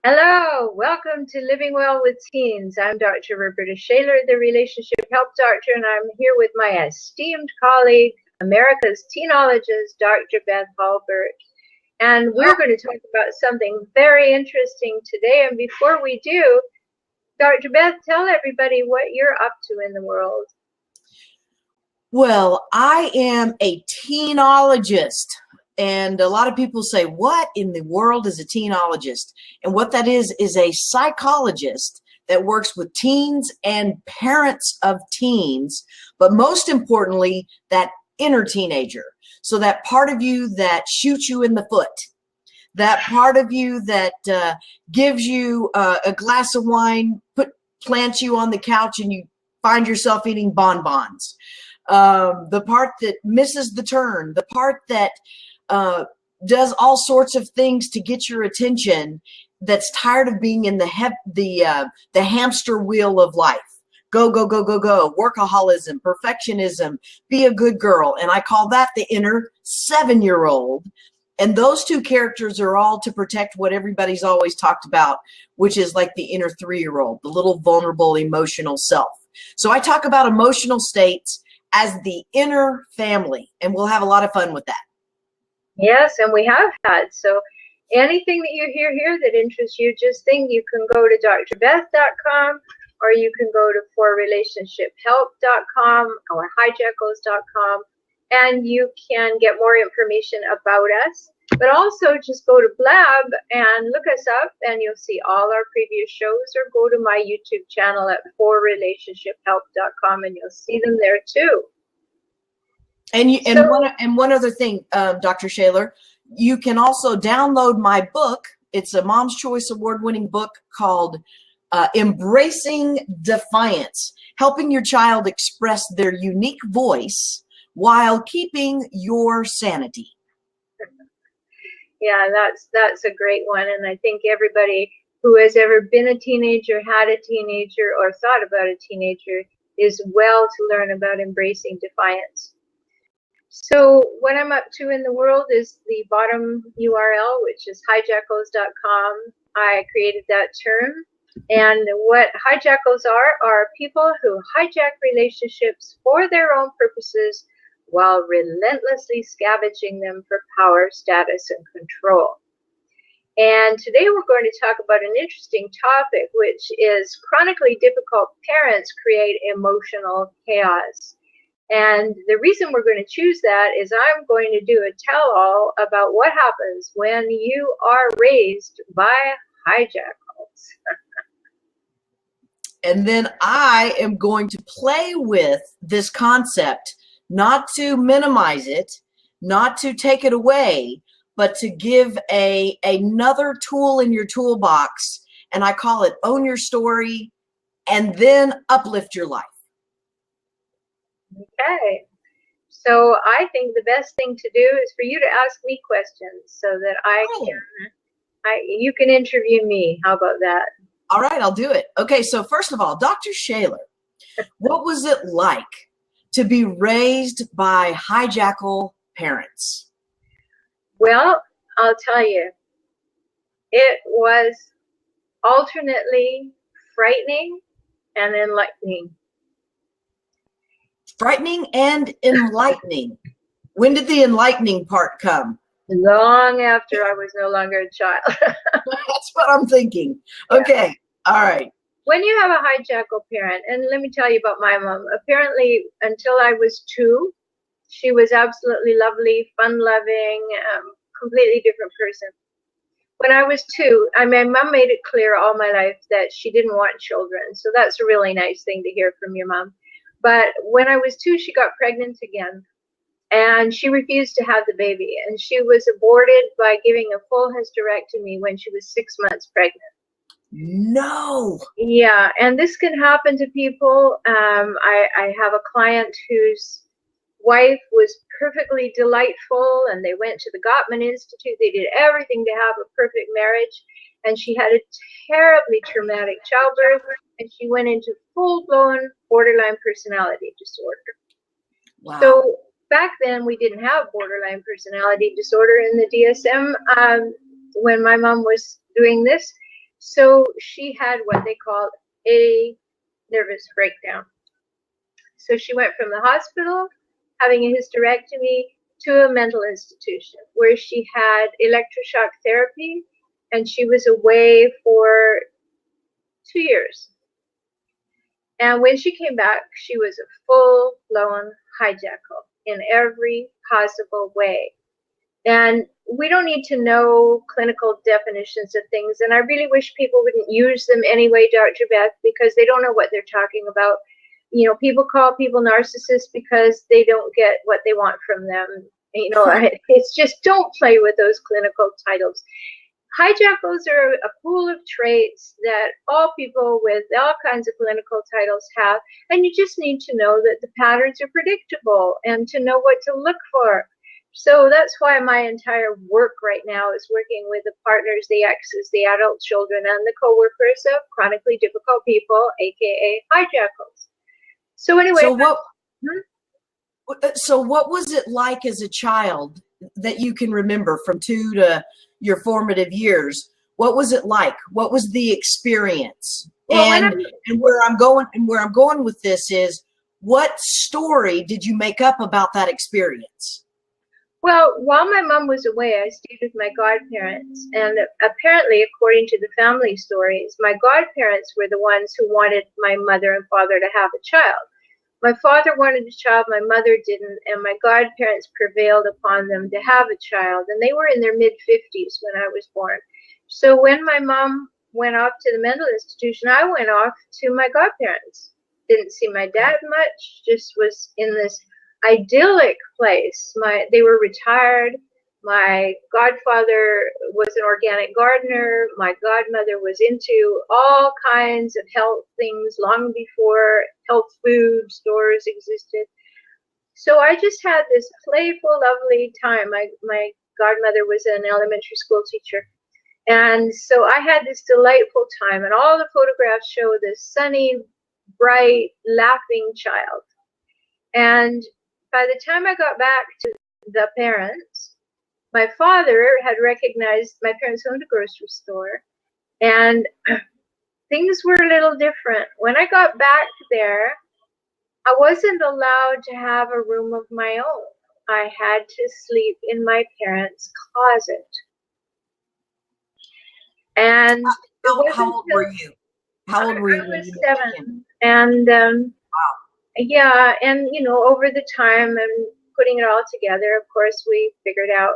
Hello, welcome to Living Well with Teens. I'm Dr. Rhoberta Shaler, the Relationship Help Doctor, and I'm here with my esteemed colleague, America's Teenologist, Dr. Beth Halbert. And we're going to talk about something very interesting today. And before we do, Dr. Beth, tell everybody what you're up to in the world. Well, I am a teenologist. And a lot of people say, what in the world is a teenologist? And what that is a psychologist that works with teens and parents of teens, but most importantly, that inner teenager. So that part of you that shoots you in the foot, that part of you that gives you a glass of wine, plants you on the couch and you find yourself eating bonbons. The part that misses the turn, the part that does all sorts of things to get your attention, that's tired of being in the hamster wheel of life. Go, go, go, go, go. Workaholism, perfectionism, be a good girl. And I call that the inner 7-year-old. And those two characters are all to protect what everybody's always talked about, which is like the inner 3-year-old, the little vulnerable emotional self. So I talk about emotional states as the inner family, and we'll have a lot of fun with that. Yes, and we have had. So anything that you hear here that interests you, just think you can go to drbeth.com, or you can go to forrelationshiphelp.com or hijackals.com, and you can get more information about us. But also just go to Blab and look us up, and you'll see all our previous shows, or go to my YouTube channel at forrelationshiphelp.com, and you'll see them there too. And one other thing, Dr. Shaler, you can also download my book. It's a Mom's Choice Award-winning book called Embracing Defiance, helping your child express their unique voice while keeping your sanity. Yeah, that's a great one. And I think everybody who has ever been a teenager, had a teenager, or thought about a teenager is well to learn about embracing defiance. So what I'm up to in the world is the bottom URL, which is hijackals.com. I created that term. And what hijackals are people who hijack relationships for their own purposes while relentlessly scavenging them for power, status, and control. And today we're going to talk about an interesting topic, which is chronically difficult parents create emotional chaos. And the reason we're going to choose that is I'm going to do a tell-all about what happens when you are raised by hijackals. And then I am going to play with this concept, not to minimize it, not to take it away, but to give another tool in your toolbox. And I call it Own Your Story and then Uplift Your Life. Okay, so I think the best thing to do is for you to ask me questions so that you can interview me. How about that? All right, I'll do it. Okay, so first of all, Dr. Shaler, what was it like to be raised by hijackal parents? Well, I'll tell you, it was alternately frightening and enlightening. Frightening and enlightening. When did the enlightening part come? Long after I was no longer a child. That's what I'm thinking. Okay, all right. When you have a hijackal parent, and let me tell you about my mom. Apparently, until I was 2, she was absolutely lovely, fun-loving, completely different person. When I was 2, my mom made it clear all my life that she didn't want children. So that's a really nice thing to hear from your mom. But when I was 2, she got pregnant again, and she refused to have the baby. And she was aborted by giving a full hysterectomy when she was 6 months pregnant. No. Yeah, and this can happen to people. I have a client whose wife was perfectly delightful, and they went to the Gottman Institute. They did everything to have a perfect marriage, and she had a terribly traumatic childbirth, and she went into full-blown borderline personality disorder. Wow. So back then, we didn't have borderline personality disorder in the DSM when my mom was doing this. So she had what they called a nervous breakdown. So she went from the hospital, having a hysterectomy, to a mental institution where she had electroshock therapy, and she was away for 2 years. And when she came back, she was a full-blown hijackal in every possible way. And we don't need to know clinical definitions of things. And I really wish people wouldn't use them anyway, Dr. Beth, because they don't know what they're talking about. You know, people call people narcissists because they don't get what they want from them. You know, it's just, don't play with those clinical titles. Hijackals are a pool of traits that all people with all kinds of clinical titles have, and you just need to know that the patterns are predictable and to know what to look for. So that's why my entire work right now is working with the partners, the exes, the adult children, and the co-workers of chronically difficult people, aka hijackals. So anyway, so what was it like as a child that you can remember from 2 to your formative years? What was it like? What was the experience? Well, and where I'm going with this is, what story did you make up about that experience? Well, while my mom was away, I stayed with my godparents, and apparently, according to the family stories, my godparents were the ones who wanted my mother and father to have a child. My father wanted a child, my mother didn't, and my godparents prevailed upon them to have a child, and they were in their mid-50s when I was born. So when my mom went off to the mental institution, I went off to my godparents. Didn't see my dad much, just was in this idyllic place. They were retired. My godfather was an organic gardener. My godmother was into all kinds of health things long before health food stores existed. So I just had this playful, lovely time. My godmother was an elementary school teacher. And so I had this delightful time. And all the photographs show this sunny, bright, laughing child. And by the time I got back to the parents, my father had recognized my parents owned a grocery store, and things were a little different. When I got back there, I wasn't allowed to have a room of my own. I had to sleep in my parents' closet. And how old were you? How old were you? I was 7. And wow. Yeah, and you know, over the time and putting it all together, of course, we figured out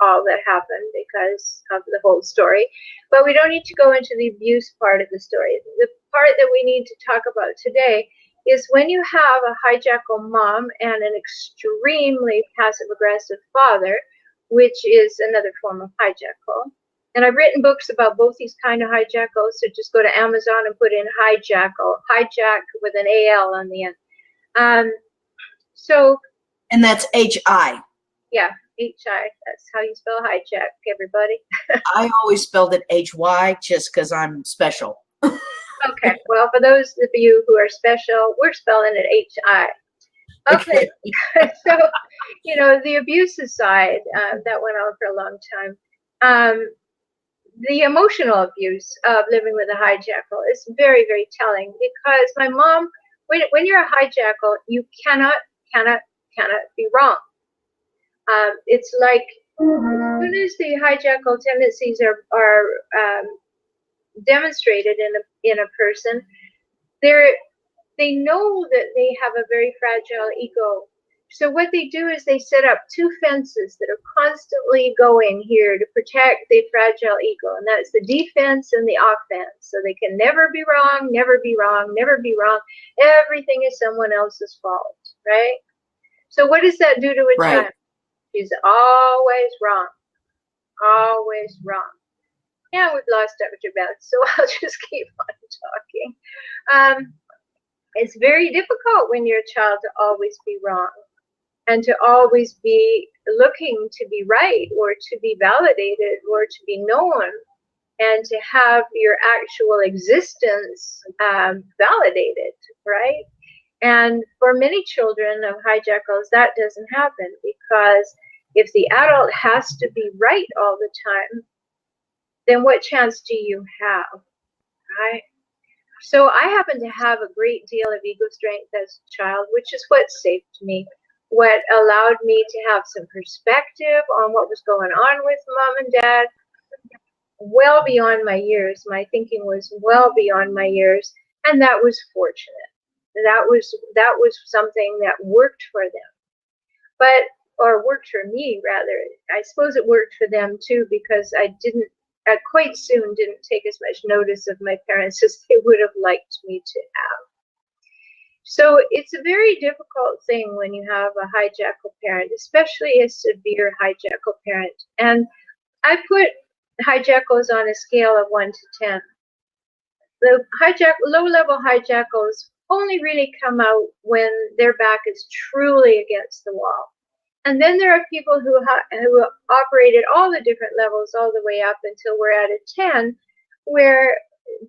all that happened because of the whole story. But we don't need to go into the abuse part of the story. The part that we need to talk about today is when you have a hijackal mom and an extremely passive-aggressive father, which is another form of hijackal. And I've written books about both these kind of hijackals, so just go to Amazon and put in hijackal, hijack with an A-L on the end. And that's H-I. Yeah, H-I. That's how you spell hijack, everybody. I always spelled it H-Y just because I'm special. Okay, well, for those of you who are special, we're spelling it H-I. Okay, so, you know, the abuse aside, that went on for a long time. The emotional abuse of living with a hijackal is very, very telling, because my mom, when you're a hijackal, you cannot be wrong. It's like as soon as the hijackal tendencies are demonstrated in a person, they know that they have a very fragile ego. So what they do is they set up 2 fences that are constantly going here to protect the fragile ego, and that's the defense and the offense. So they can never be wrong, never be wrong, never be wrong. Everything is someone else's fault, right? So what does that do to a child? She's always wrong, always wrong. Yeah, we've lost Dr. Beth, so I'll just keep on talking. It's very difficult when you're a child to always be wrong and to always be looking to be right or to be validated or to be known and to have your actual existence validated, right? And for many children of hijackals, that doesn't happen, because if the adult has to be right all the time, then what chance do you have, right? So I happen to have a great deal of ego strength as a child, which is what saved me, what allowed me to have some perspective on what was going on with mom and dad, well beyond my years. My thinking was well beyond my years, and that was fortunate. That was something that worked for them, but or worked for me rather. I suppose it worked for them too, because I quite soon didn't take as much notice of my parents as they would have liked me to have. So it's a very difficult thing when you have a hijackal parent, especially a severe hijackal parent. And I put hijackals on a scale of 1 to 10. The low-level hijackals only really come out when their back is truly against the wall. And then there are people who operate at all the different levels all the way up until we're at a 10, where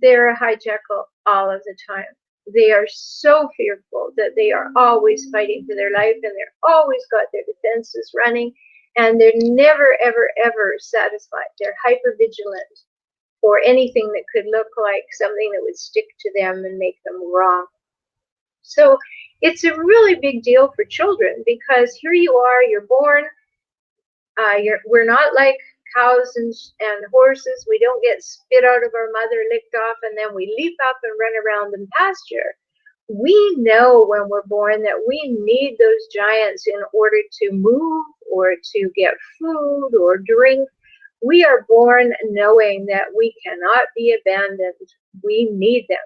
they're a hijackal all of the time. They are so fearful that they are always fighting for their life, and they're always got their defenses running, and they're never, ever, ever satisfied. They're hyper-vigilant for anything that could look like something that would stick to them and make them wrong. So it's a really big deal for children, because here you are, you're born, we're not like cows and horses. We don't get spit out of our mother, licked off, and then we leap up and run around in pasture. We know when we're born that we need those giants in order to move or to get food or drink. We are born knowing that we cannot be abandoned. We need them.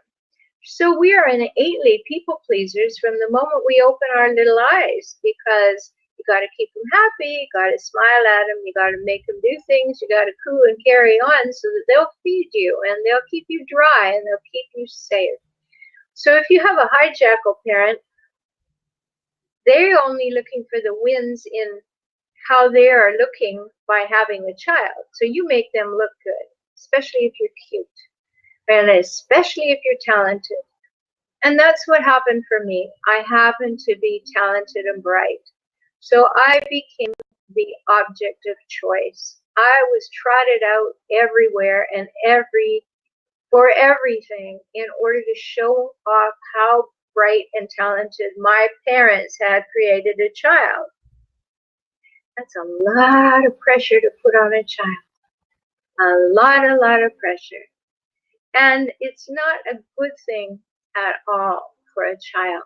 So we are innately people pleasers from the moment we open our little eyes, because you got to keep them happy, you got to smile at them, you got to make them do things, you got to coo and carry on so that they'll feed you and they'll keep you dry and they'll keep you safe. So if you have a hijackal parent, they're only looking for the wins in how they are looking by having a child. So you make them look good, especially if you're cute. And especially if you're talented. And that's what happened for me. I happened to be talented and bright. So I became the object of choice. I was trotted out everywhere and for everything in order to show off how bright and talented my parents had created a child. That's a lot of pressure to put on a child. A lot of pressure. And it's not a good thing at all for a child.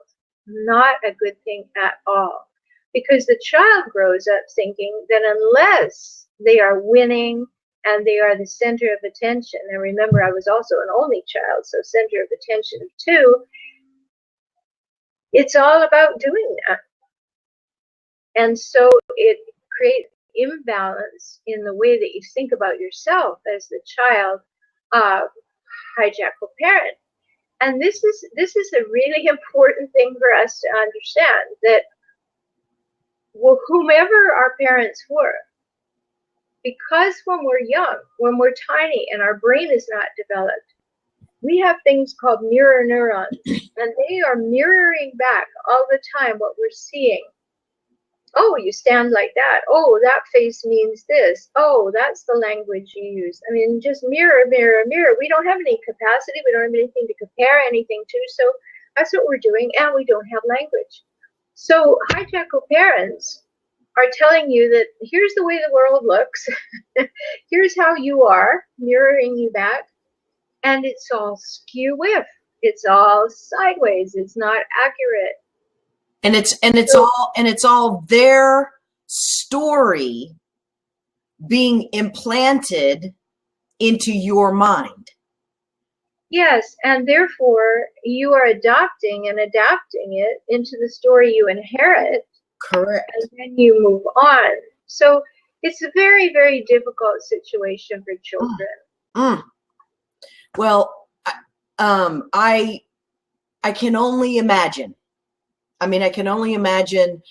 Not a good thing at all. Because the child grows up thinking that unless they are winning and they are the center of attention, and remember I was also an only child, so center of attention of 2, it's all about doing that. And so it creates imbalance in the way that you think about yourself as the child of hijackal parent. And this is a really important thing for us to understand, that whomever our parents were, because when we're young, when we're tiny and our brain is not developed, we have things called mirror neurons, and they are mirroring back all the time what we're seeing. Oh, you stand like that. Oh, that face means this. Oh, that's the language you use. I mean, just mirror, mirror, mirror. We don't have any capacity. We don't have anything to compare anything to. So that's what we're doing. And we don't have language. So hijackal parents are telling you that here's the way the world looks. Here's how you are, mirroring you back. And it's all skew-whiff. It's all sideways. It's not accurate. And it's all their story being implanted into your mind. Yes, and therefore you are adopting and adapting it into the story you inherit. Correct. And then you move on. So it's a very, very difficult situation for children. Well, I can only imagine. I mean, I can only imagine,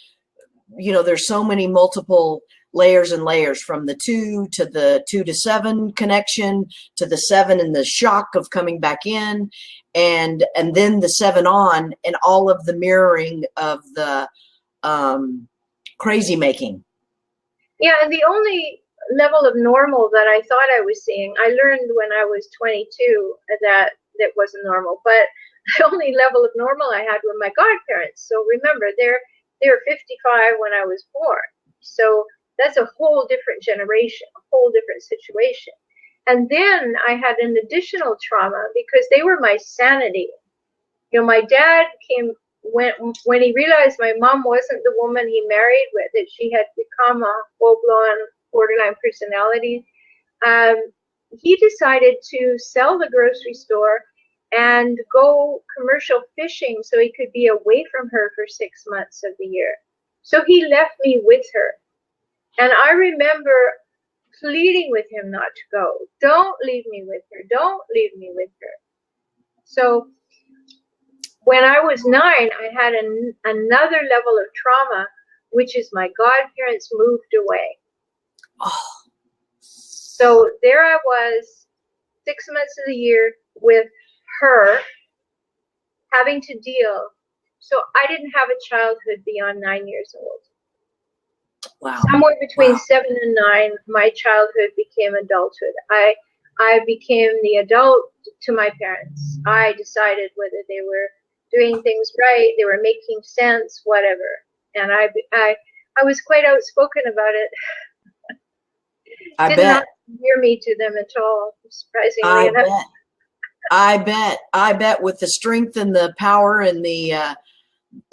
there's so many multiple layers and layers, from the 2 to the 2 to 7 connection to the 7 and the shock of coming back in, and then the 7 on, and all of the mirroring of the crazy making. Yeah, and the only level of normal that I thought I was seeing, I learned when I was 22 that wasn't normal. But the only level of normal I had were my godparents. So remember, they were 55 when I was born. So that's a whole different generation, a whole different situation. And then I had an additional trauma because they were my sanity. You know, my dad came when he realized my mom wasn't the woman he married with, that she had become a full-blown borderline personality. He decided to sell the grocery store and go commercial fishing so he could be away from her for 6 months of the year. So he left me with her. And I remember pleading with him not to go. Don't leave me with her. Don't leave me with her. So when I was 9, I had another level of trauma, which is my godparents moved away. Oh. So there I was, 6 months of the year with her, having to deal. So I didn't have a childhood beyond 9 years old. Wow. Somewhere between 7 and 9, my childhood became adulthood. I became the adult to my parents. I decided whether they were doing things right, they were making sense, whatever. And I was quite outspoken about it. I Did bet. not endear me to them at all, surprisingly enough. I bet with the strength and the power and the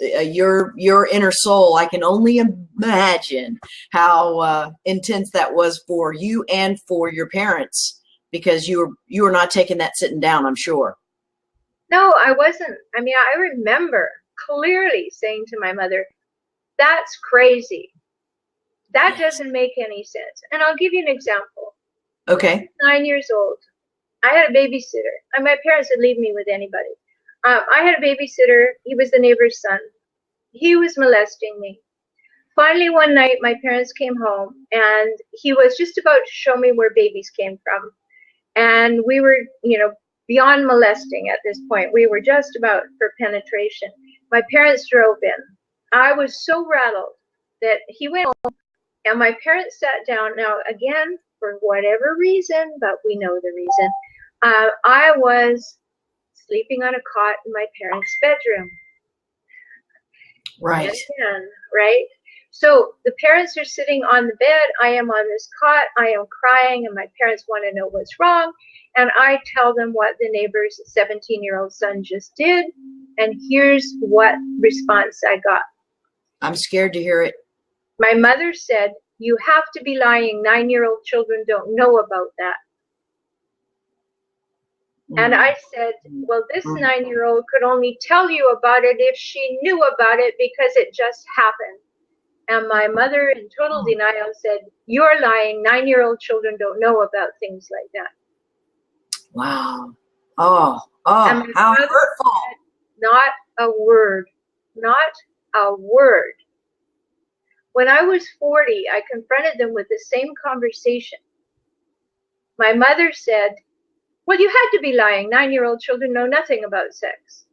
your inner soul, I can only imagine how intense that was for you and for your parents, because you were not taking that sitting down, I'm sure. No, I wasn't. I mean, I remember clearly saying to my mother, "That's crazy. That doesn't make any sense." And I'll give you an example. Okay. 9 years old. I had a babysitter, and my parents would leave me with anybody. I had a babysitter. He was the neighbor's son. He was molesting me. Finally, one night, my parents came home, and he was just about to show me where babies came from. And we were, beyond molesting at this point. We were just about for penetration. My parents drove in. I was so rattled that he went home, and my parents sat down. Now, again, for whatever reason, but we know the reason, I was sleeping on a cot in my parents' bedroom. Right. Again, right? So the parents are sitting on the bed. I am on this cot. I am crying, and my parents want to know what's wrong. And I tell them what the neighbor's 17-year-old son just did. And here's what response I got. I'm scared to hear it. My mother said, "You have to be lying. 9-year-old children don't know about that." And I said, well, this 9-year-old could only tell you about it if she knew about it, because it just happened. And my mother, in total denial, said, "You're lying. 9-year-old children don't know about things like that." Wow. Oh, how hurtful. Said, not a word. Not a word. When I was 40, I confronted them with the same conversation. My mother said, "Well, you had to be lying. 9-year-old children know nothing about sex."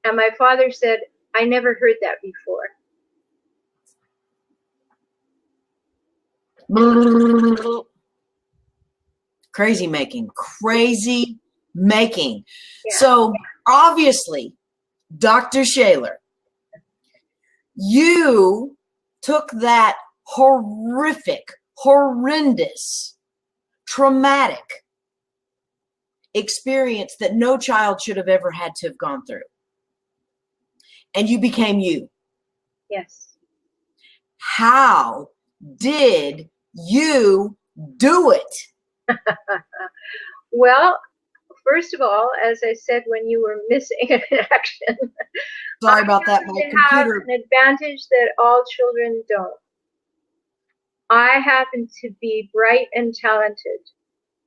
And my father said, "I never heard that before." Crazy making. Yeah. So obviously, Dr. Shaler, you took that horrendous, traumatic experience that no child should have ever had to have gone through, and you became you. Yes. How did you do it? Well, first of all, as I said when you were missing in action, Sorry about that. My computer. have an advantage that all children don't. I happen to be bright and talented.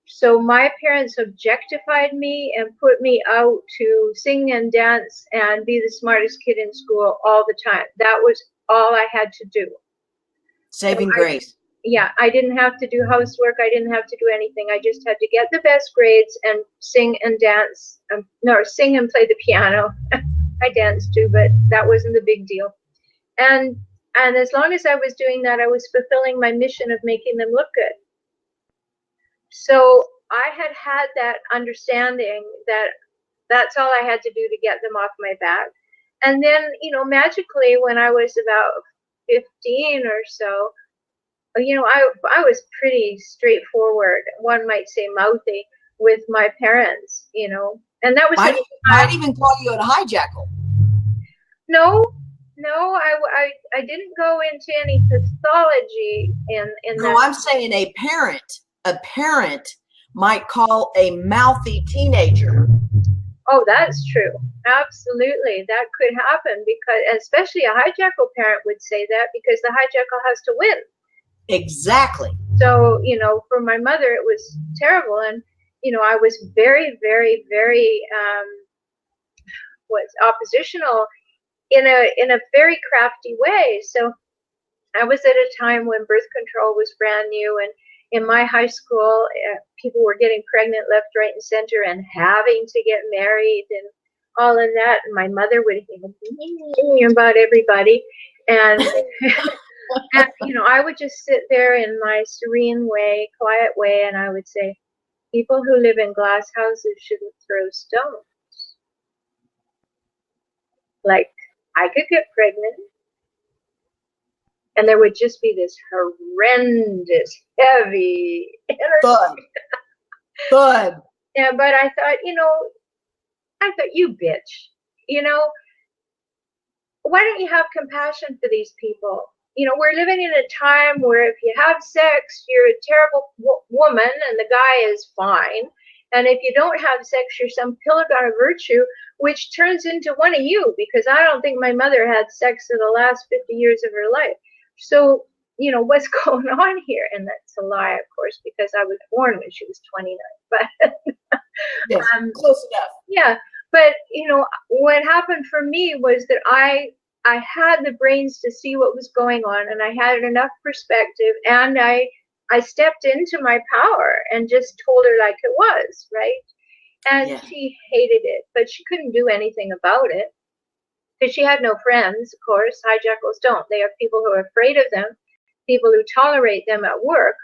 So my parents objectified me and put me out to sing and dance and be the smartest kid in school all the time. That was all I had to do. Saving grace. Yeah, I didn't have to do housework. I didn't have to do anything. I just had to get the best grades and sing and dance. Sing and play the piano. I danced too, but that wasn't the big deal. And And as long as I was doing that, I was fulfilling my mission of making them look good. So I had that understanding that that's all I had to do to get them off my back. And then, magically, when I was about 15 or so, I was pretty straightforward, one might say mouthy, with my parents, and that was might even call you a hijackal. No, I didn't go into any pathology in No, that. I'm saying a parent might call a mouthy teenager. Oh, that's true. Absolutely. That could happen, because especially a hijackal parent would say that, because the hijackal has to win. Exactly. So, for my mother, it was terrible. And, I was very, very, very, oppositional in a very crafty way. So I was at a time when birth control was brand new, and in my high school, people were getting pregnant left, right, and center, and having to get married and all of that. And my mother would hear about everybody, and and I would just sit there in my serene way, quiet way, and I would say, people who live in glass houses shouldn't throw stones. Like, I could get pregnant, and there would just be this horrendous, heavy energy. Thud. Yeah, but I thought, you bitch, why don't you have compassion for these people? We're living in a time where if you have sex, you're a terrible woman, and the guy is fine. And if you don't have sex, you're some pillar of virtue, which turns into one of you, because I don't think my mother had sex in the last 50 years of her life. So, what's going on here? And that's a lie, of course, because I was born when she was 29. But yes, close enough. Yeah, but what happened for me was that I had the brains to see what was going on, and I had enough perspective, and I stepped into my power and just told her like it was, right? And she hated it, but she couldn't do anything about it, because she had no friends, of course. Hijackals don't. They have people who are afraid of them, people who tolerate them at work,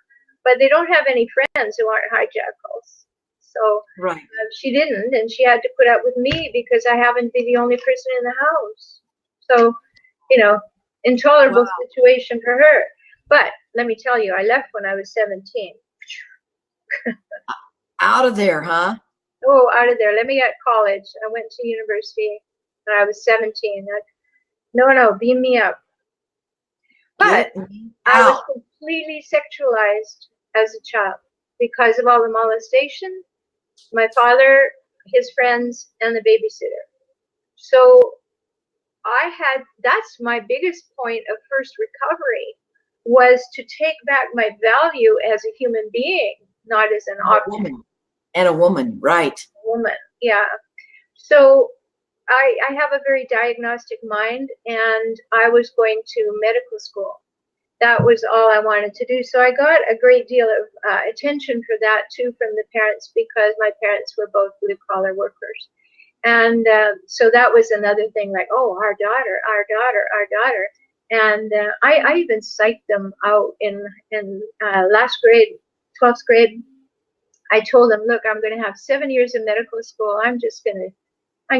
but they don't have any friends who aren't hijackals. So right. She didn't, and she had to put up with me because I happened to be the only person in the house. So, intolerable situation for her. But let me tell you, I left when I was 17. Out of there, huh? Oh, out of there. Let me get college. I went to university when I was 17. No, beam me up. But I was completely sexualized as a child because of all the molestation, my father, his friends, and the babysitter. So that's my biggest point of first recovery, was to take back my value as a human being, not as an object. And a woman, right. A woman, yeah. So I have a very diagnostic mind, and I was going to medical school. That was all I wanted to do. So I got a great deal of attention for that, too, from the parents, because my parents were both blue-collar workers. And so that was another thing, like, oh, our daughter. And I even psyched them out in last grade, 12th grade. I told them, look, I'm going to have 7 years of medical school. I'm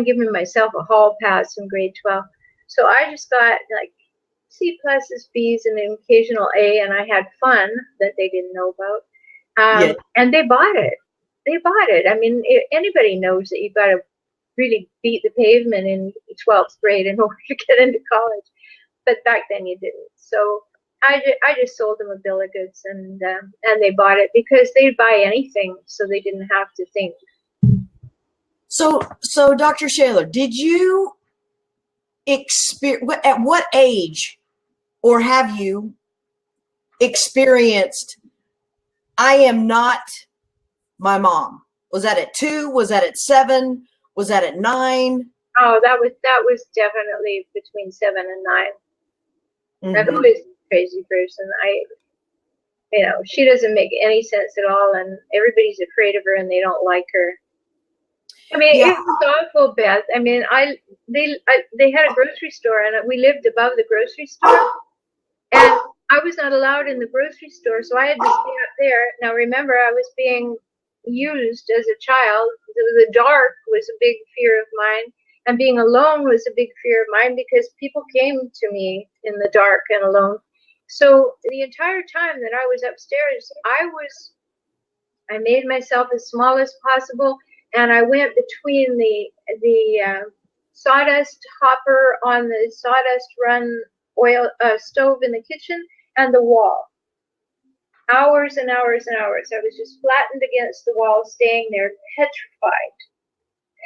giving myself a hall pass in grade 12. So I just got like C pluses, B's, and an occasional A, and I had fun that they didn't know about. And they bought it. I mean, anybody knows that you've got to really beat the pavement in 12th grade in order to get into college. But back then you didn't. So I just sold them a bill of goods, and they bought it because they'd buy anything, so they didn't have to think. So Dr. Shaler, did you at what age, or have you experienced, I am not my mom? Was that at 2? Was that at 7? Was that at 9? Oh, that was definitely between 7 and 9. Mm-hmm. Who is a crazy person? She doesn't make any sense at all, and everybody's afraid of her, and they don't like her. I mean, It was awful, Beth. I mean, they had a grocery store, and we lived above the grocery store. I was not allowed in the grocery store, so I had to stay up there. Now remember, I was being used as a child. The dark was a big fear of mine, and being alone was a big fear of mine because people came to me in the dark and alone. So the entire time that I was upstairs, I made myself as small as possible, and I went between the sawdust hopper on the sawdust run oil stove in the kitchen and the wall. Hours and hours and hours. I was just flattened against the wall, staying there, petrified.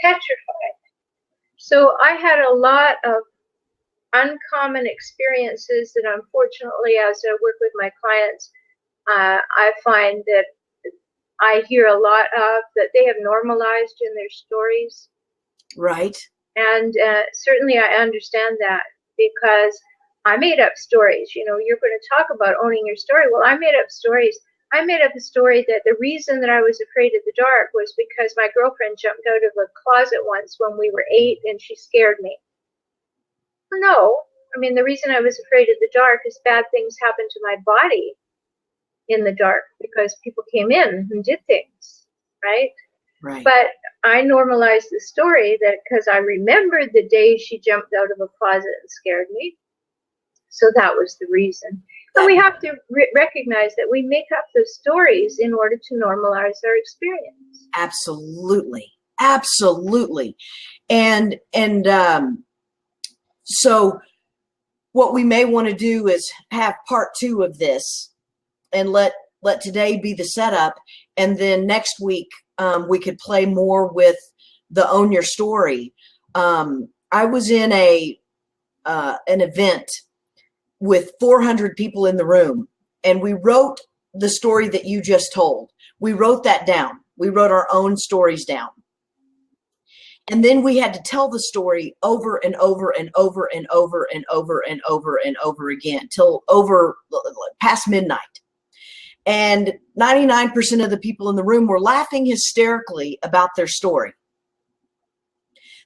Petrified. So I had a lot of uncommon experiences that unfortunately, as I work with my clients, I find that I hear a lot of that they have normalized in their stories. Right. And certainly I understand that because I made up stories. You know, you're going to talk about owning your story. Well, I made up stories. I made up a story that the reason that I was afraid of the dark was because my girlfriend jumped out of a closet once when we were 8 and she scared me. No, I mean, the reason I was afraid of the dark is bad things happened to my body in the dark because people came in and did things, right? Right. But I normalized the story that because I remembered the day she jumped out of a closet and scared me. So that was the reason. And we have to recognize that we make up the stories in order to normalize our experience. Absolutely. Absolutely. And so what we may want to do is have part 2 of this and let today be the setup. And then next week, we could play more with the Own Your Story. I was in an event with 400 people in the room, and we wrote the story that you just told. We wrote that down. We wrote our own stories down. And then we had to tell the story over and over and over and over and over and over and over again till over past midnight. And 99% of the people in the room were laughing hysterically about their story.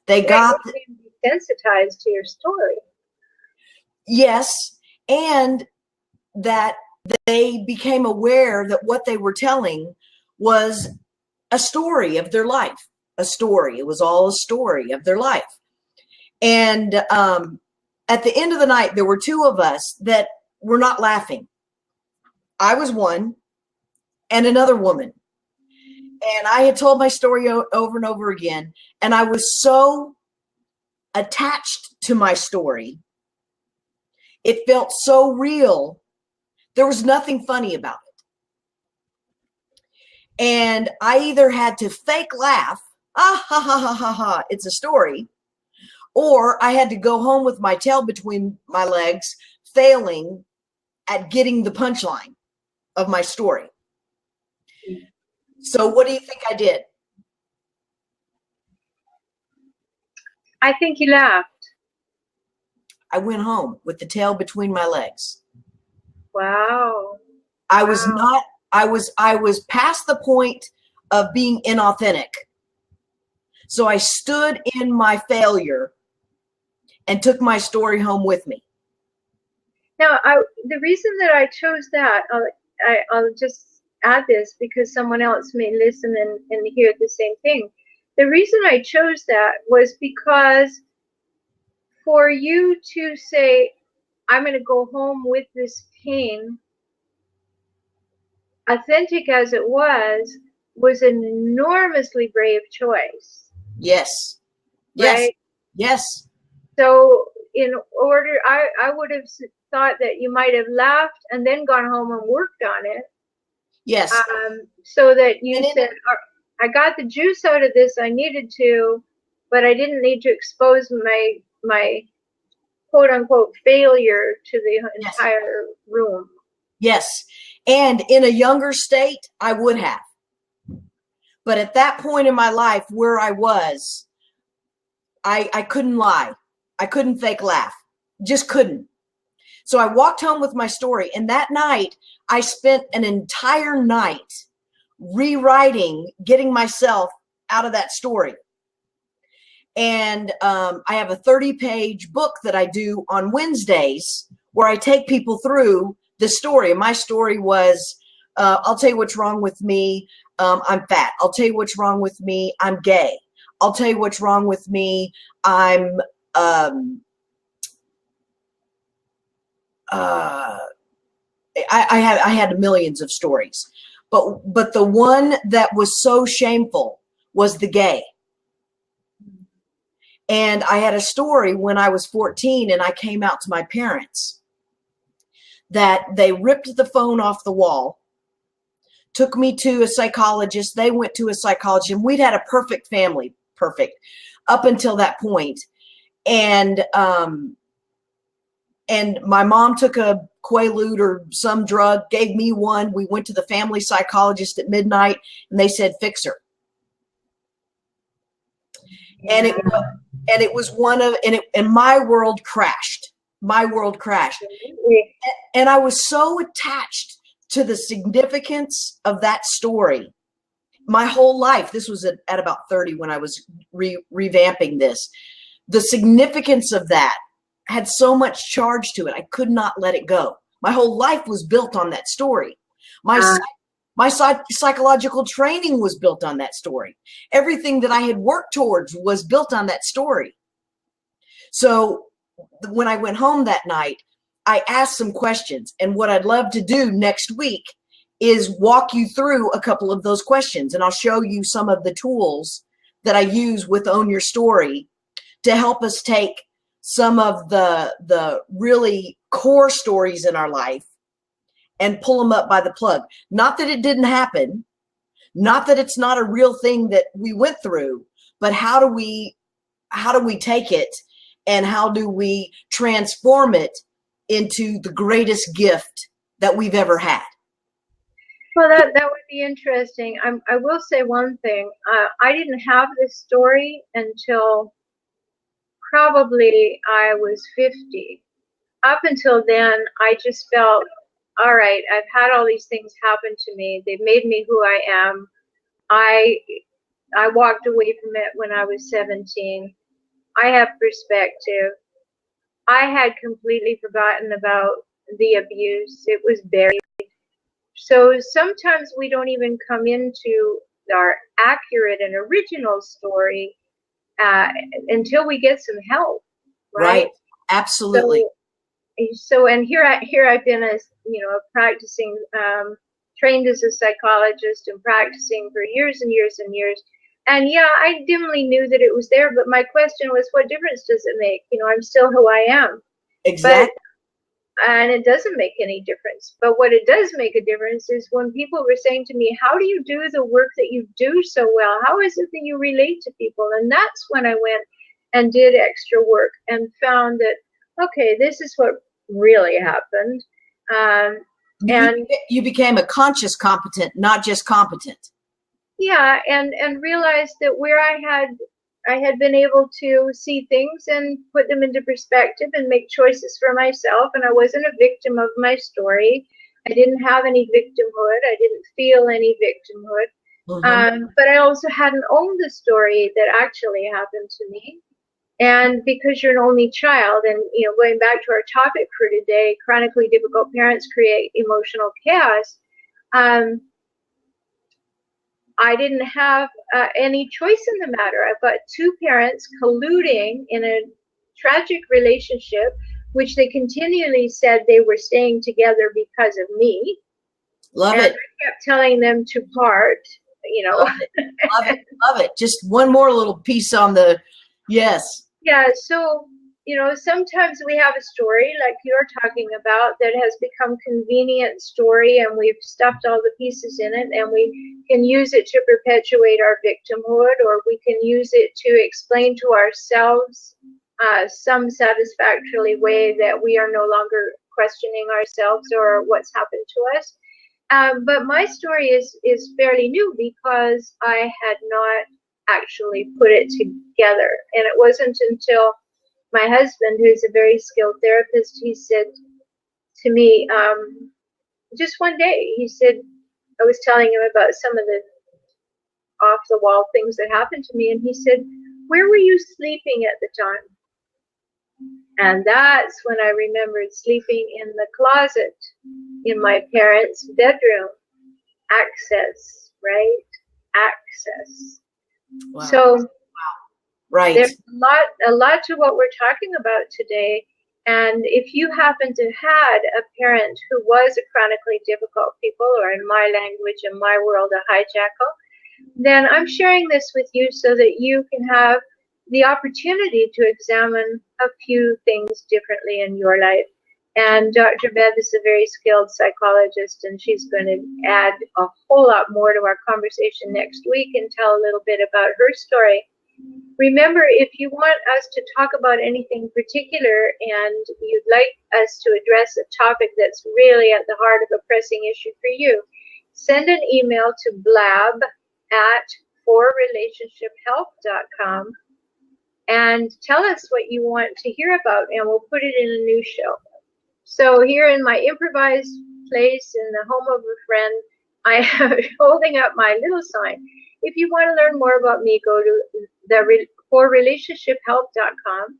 They got desensitized to your story. Yes, and that they became aware that what they were telling was a story of their life. A story. It was all a story of their life. And at the end of the night, there were 2 of us that were not laughing. I was one, and another woman. And I had told my story over and over again, and I was so attached to my story. It felt so real. There was nothing funny about it. And I either had to fake laugh, ha ha ha ha ha, it's a story, or I had to go home with my tail between my legs, failing at getting the punchline of my story. So what do you think I did? I think you laughed. I went home with the tail between my legs. Wow. I was past the point of being inauthentic. So I stood in my failure and took my story home with me. Now, the reason that I chose that, I'll just add this because someone else may listen and hear the same thing. The reason I chose that was because for you to say, I'm going to go home with this pain, authentic as it was an enormously brave choice. Yes. Right? Yes. So in order, I would have thought that you might have laughed and then gone home and worked on it. Yes. So that you said, I got the juice out of this I needed to, but I didn't need to expose my quote unquote failure to the entire room. Yes. And in a younger state, I would have. But at that point in my life where I was, I couldn't lie. I couldn't fake laugh. Just couldn't. So I walked home with my story. And that night, I spent an entire night rewriting, getting myself out of that story. And I have a 30-page book that I do on Wednesdays where I take people through the story. My story was, I'll tell you what's wrong with me. I'm fat. I'll tell you what's wrong with me. I'm gay. I'll tell you what's wrong with me. I'm, I had millions of stories, but the one that was so shameful was the gay. And I had a story when I was 14 and I came out to my parents that they ripped the phone off the wall, took me to a psychologist. They went to a psychologist, and we'd had a perfect family, perfect up until that point. And my mom took a Quaalude or some drug, gave me one. We went to the family psychologist at midnight, and they said, fix her. And it was one of, and my world crashed. My world crashed. And I was so attached to the significance of that story. My whole life, this was at about 30 when I was revamping this. The significance of that had so much charge to it. I could not let it go. My whole life was built on that story. My psychological training was built on that story. Everything that I had worked towards was built on that story. So when I went home that night, I asked some questions. And what I'd love to do next week is walk you through a couple of those questions. And I'll show you some of the tools that I use with Own Your Story to help us take some of the really core stories in our life and pull them up by the plug. Not that it didn't happen, not that it's not a real thing that we went through, but how do we take it and how do we transform it into the greatest gift that we've ever had? Well, that would be interesting. I will say one thing. I didn't have this story until probably I was 50. Up until then, I just felt, all right, I've had all these things happen to me. They've made me who I am. I walked away from it when I was 17. I have perspective. I had completely forgotten about the abuse. It was buried. So sometimes we don't even come into our accurate and original story until we get some help, right? Absolutely. So and here I've been as practicing, trained as a psychologist and practicing for years and years and years. And yeah, I dimly knew that it was there, but my question was, what difference does it make? I'm still who I am. Exactly. And it doesn't make any difference. But what it does make a difference is when people were saying to me, how do you do the work that you do so well? How is it that you relate to people? And that's when I went and did extra work and found that, okay, this is what really happened. And you became a conscious competent, not just competent. Yeah, and realized that where I had been able to see things and put them into perspective and make choices for myself, and I wasn't a victim of my story. I didn't have any victimhood. I didn't feel any victimhood. Mm-hmm. But I also hadn't owned the story that actually happened to me. And because you're an only child, and going back to our topic for today, chronically difficult parents create emotional chaos. I didn't have any choice in the matter. I've got two parents colluding in a tragic relationship, which they continually said they were staying together because of me. Love and it. I kept telling them to part, Love it. Just one more little piece on the, yes. Yeah, so sometimes we have a story like you're talking about that has become convenient story, and we've stuffed all the pieces in it, and we can use it to perpetuate our victimhood, or we can use it to explain to ourselves some satisfactory way that we are no longer questioning ourselves or what's happened to us. But my story is fairly new because I had not actually put it together, and it wasn't until my husband, who's a very skilled therapist, he said to me, just one day, he said, I was telling him about some of the off-the-wall things that happened to me, and he said, where were you sleeping at the time? And that's when I remembered sleeping in the closet in my parents' bedroom. Access, right? Access. Wow. So Right. there's a lot to what we're talking about today. And if you happen to had a parent who was a chronically difficult people, or in my language, in my world, a hijackal, then I'm sharing this with you so that you can have the opportunity to examine a few things differently in your life. And Dr. Beth is a very skilled psychologist, and she's going to add a whole lot more to our conversation next week and tell a little bit about her story. Remember, if you want us to talk about anything particular and you'd like us to address a topic that's really at the heart of a pressing issue for you, send an email to blab@forrelationshiphelp.com and tell us what you want to hear about, and we'll put it in a new show. So here in my improvised place in the home of a friend, I am holding up my little sign. If you want to learn more about me, go to forrelationshiphelp.com.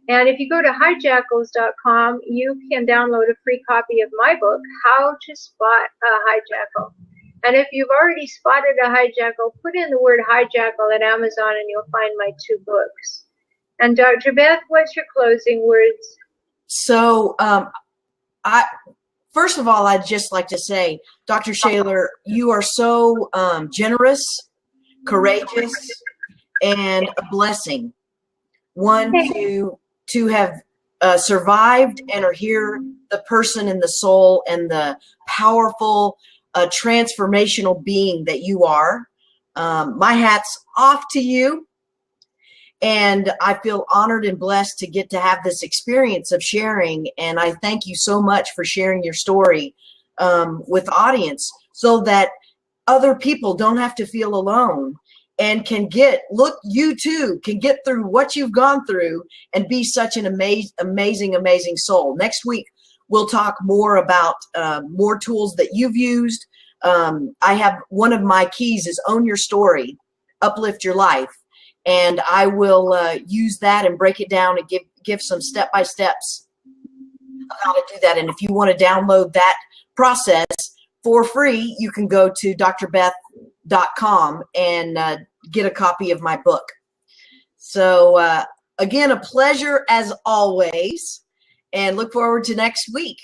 And if you go to hijackals.com, you can download a free copy of my book, How to Spot a Hijackal. And if you've already spotted a hijackal, put in the word hijackal at Amazon and you'll find my 2 books. And Dr. Beth, what's your closing words? So, first of all, I'd just like to say, Dr. Shaler, you are so generous, courageous, and a blessing. One, to have survived and are here, the person and the soul and the powerful, transformational being that you are. My hat's off to you. And I feel honored and blessed to get to have this experience of sharing. And I thank you so much for sharing your story with the audience so that other people don't have to feel alone and can you too can get through what you've gone through and be such an amazing soul. Next week, we'll talk more about more tools that you've used. I have one of my keys is own your story, uplift your life. And I will use that and break it down and give some step-by-steps of how to do that. And if you want to download that process for free, you can go to drbeth.com and get a copy of my book. So again, a pleasure as always, and look forward to next week.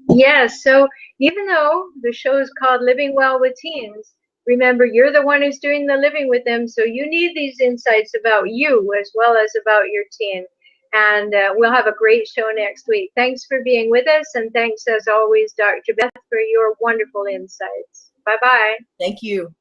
Yes, so even though the show is called Living Well with Teens, remember, you're the one who's doing the living with them, so you need these insights about you as well as about your teen. And we'll have a great show next week. Thanks for being with us, and thanks as always, Dr. Beth, for your wonderful insights. Bye-bye. Thank you.